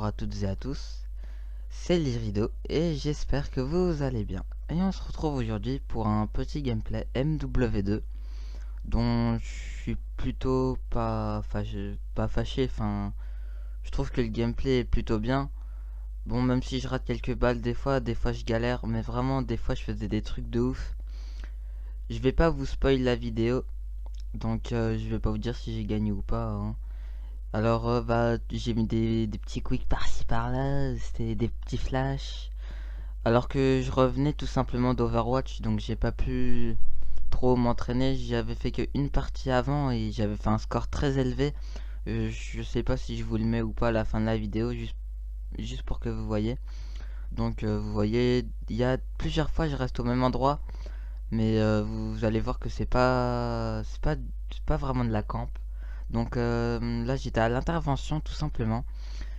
bonjour à toutes et à tous, c'est Lirido et j'espère que vous allez bien. Et on se retrouve aujourd'hui pour un petit gameplay MW2 dont je suis plutôt pas fâché, enfin je trouve que le gameplay est plutôt bien. Bon, même si je rate quelques balles des fois je galère, mais vraiment des fois je faisais des trucs de ouf. Je vais pas vous spoil la vidéo, donc je vais pas vous dire si j'ai gagné ou pas, hein. Alors, j'ai mis des petits quicks par-ci par-là, c'était des petits flashs. Alors que je revenais tout simplement d'Overwatch, donc j'ai pas pu trop m'entraîner. J'avais fait qu'une partie avant et j'avais fait un score très élevé. Je sais pas si je vous le mets ou pas à la fin de la vidéo, juste pour que vous voyez. Donc, vous voyez, il y a plusieurs fois je reste au même endroit, mais vous allez voir que c'est pas vraiment de la camp. Donc là j'étais à l'intervention tout simplement.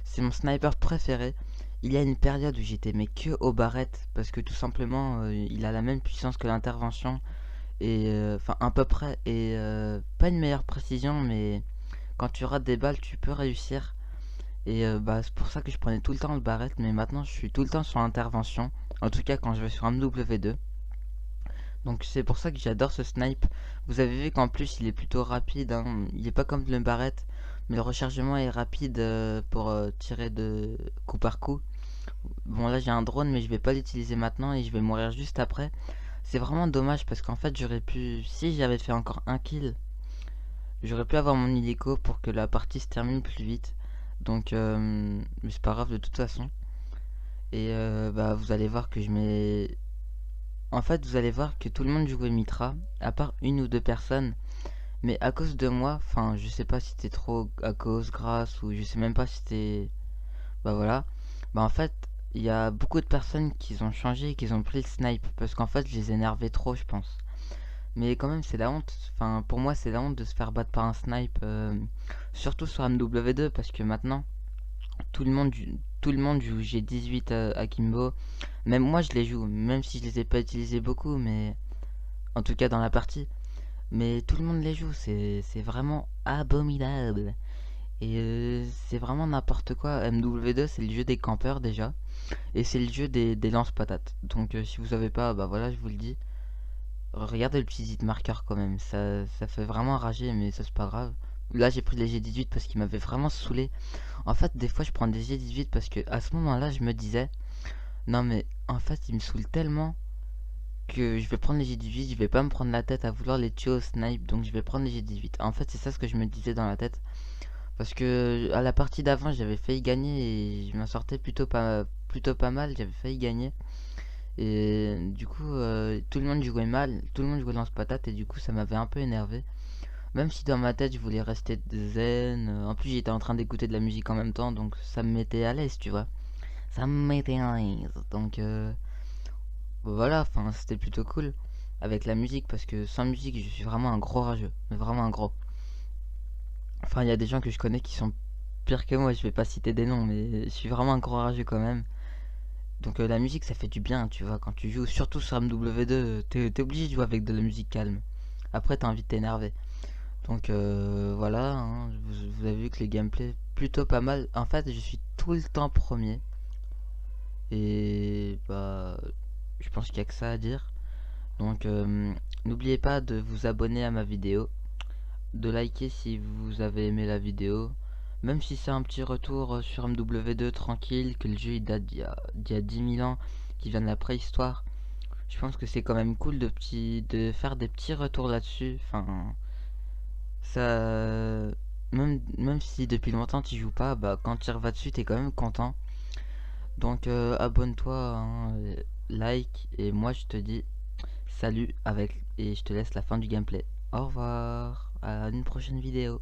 C'est mon sniper préféré. Il y a une période où j'étais mais que au barrette parce que tout simplement il a la même puissance que l'intervention et enfin à peu près et pas une meilleure précision, mais quand tu rates des balles tu peux réussir et c'est pour ça que je prenais tout le temps le barrette, mais maintenant je suis tout le temps sur l'intervention, en tout cas quand je vais sur un MW2. Donc c'est pour ça que j'adore ce snipe. Vous avez vu qu'en plus il est plutôt rapide, hein. Il est pas comme le barrette, mais le rechargement est rapide pour tirer de coup par coup. Bon, là j'ai un drone, mais je vais pas l'utiliser maintenant et je vais mourir juste après. C'est vraiment dommage parce qu'en fait j'aurais pu, si j'avais fait encore un kill, j'aurais pu avoir mon hélico pour que la partie se termine plus vite. Donc mais c'est pas grave de toute façon. Et vous allez voir que je mets, en fait, vous allez voir que tout le monde jouait Mitra, à part une ou deux personnes. Mais à cause de moi, enfin, je sais pas si c'était trop à cause, grâce, ou je sais même pas si c'était... Bah voilà. Bah en fait, il y a beaucoup de personnes qui ont changé et qui ont pris le snipe. Parce qu'en fait, je les énervais trop, je pense. Mais quand même, c'est la honte. Enfin, pour moi, c'est la honte de se faire battre par un snipe. Surtout sur MW2, parce que maintenant, tout le monde, tout le monde joue G18 à Kimbo. Même moi je les joue, même si je les ai pas utilisés beaucoup, mais en tout cas dans la partie. Mais tout le monde les joue, c'est vraiment abominable. Et c'est vraiment n'importe quoi. MW2 c'est le jeu des campeurs déjà. Et c'est le jeu des lance-patates. Donc si vous savez pas, bah voilà, je vous le dis. Regardez le petit marqueur quand même. Ça fait vraiment rager, mais ça c'est pas grave. Là j'ai pris les G18 parce qu'il m'avait vraiment saoulé. En fait des fois je prends des G18 parce que à ce moment là je me disais, non mais en fait il me saoule tellement que je vais prendre les G18, je vais pas me prendre la tête à vouloir les tuer au snipe, donc je vais prendre les G18. En fait c'est ça ce que je me disais dans la tête. Parce que à la partie d'avant j'avais failli gagner et je m'en sortais plutôt pas mal, j'avais failli gagner. Et du coup tout le monde jouait mal, tout le monde jouait lance-patate et du coup ça m'avait un peu énervé. Même si dans ma tête je voulais rester zen, en plus j'étais en train d'écouter de la musique en même temps, donc ça me mettait à l'aise, tu vois. Ça me mettait à l'aise, donc voilà, enfin c'était plutôt cool avec la musique parce que sans musique je suis vraiment un gros rageux, mais vraiment un gros. Enfin il y a des gens que je connais qui sont pires que moi, je vais pas citer des noms, mais je suis vraiment un gros rageux quand même. Donc la musique ça fait du bien, tu vois, quand tu joues, surtout sur MW2, t'es obligé de jouer avec de la musique calme. Après t'as envie de t'énerver. Donc voilà, hein, vous avez vu que les gameplays plutôt pas mal. En fait je suis tout le temps premier. Et bah je pense qu'il y a que ça à dire. Donc n'oubliez pas de vous abonner à ma vidéo, de liker si vous avez aimé la vidéo, même si c'est un petit retour sur MW2 tranquille, que le jeu il date d'il y a 10 000 ans, qui vient de la préhistoire. Je pense que c'est quand même cool de faire des petits retours là-dessus. Enfin, ça, même si depuis longtemps tu joues pas, bah quand tu reviens dessus t'es quand même content. Donc abonne-toi, hein, like, et moi je te dis salut avec, et je te laisse la fin du gameplay. Au revoir, à une prochaine vidéo.